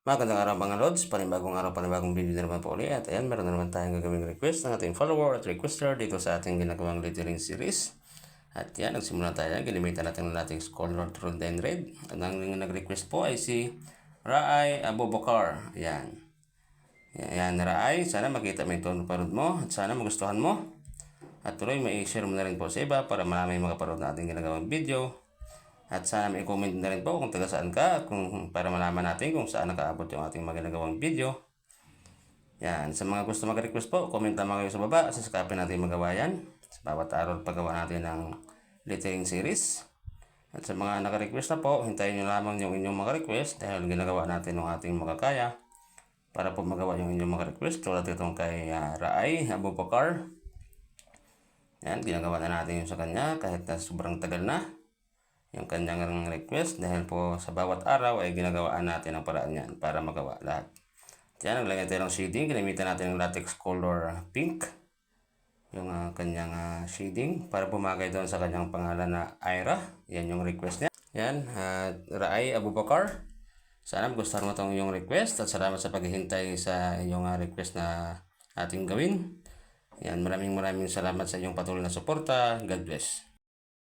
Magandang araw mga Lods, panibagong araw, panibagong video na naman po ulit. At ayan, meron na naman tayong gagawing request ng ating follower at requester dito sa ating ginagawang lettering series. At yan, nagsimula tayo, ginamitan natin ng ating Scholar True and Red. At ang nag-request po ay si Raay Abubakar. Ayan. Ayan, Raay, sana makita mo ito parod mo at sana magustuhan mo. At tuloy, may-share mo na rin po sa iba para marami makaparood na ating ginagawang video. At sana may comment na rin po kung taga saan ka at kung para malaman natin kung saan nakaabot yung ating maginagawang video. Yan, sa mga gusto mag-request po, comment naman kayo sa baba. Sasakapin natin magawa yan. Sa bawat araw paggawa natin ng lettering series. At sa mga naka-request na po, hintayin nyo lamang yung inyong mga request dahil ginagawa natin ng ating makakaya para po magawa yung inyong mga request. Tulad itong kay Raay Abubakar. Yan, ginagawa na natin yung sa kanya kahit na sobrang tagal na yung kanyang request dahil po sa bawat araw ay ginagawaan natin ang paraan yan para magawa lahat. Diyan, naglagay tayo ng shading. Ginamitan natin ng latex color pink yung kanyang shading para pumagay doon sa kanyang pangalan na Ira. Yan yung request niya. Yan, Raay Abubakar. Sana gustuhan mo itong iyong request at salamat sa paghihintay sa iyong request na ating gawin. Yan, maraming salamat sa iyong patuloy na suporta. God bless.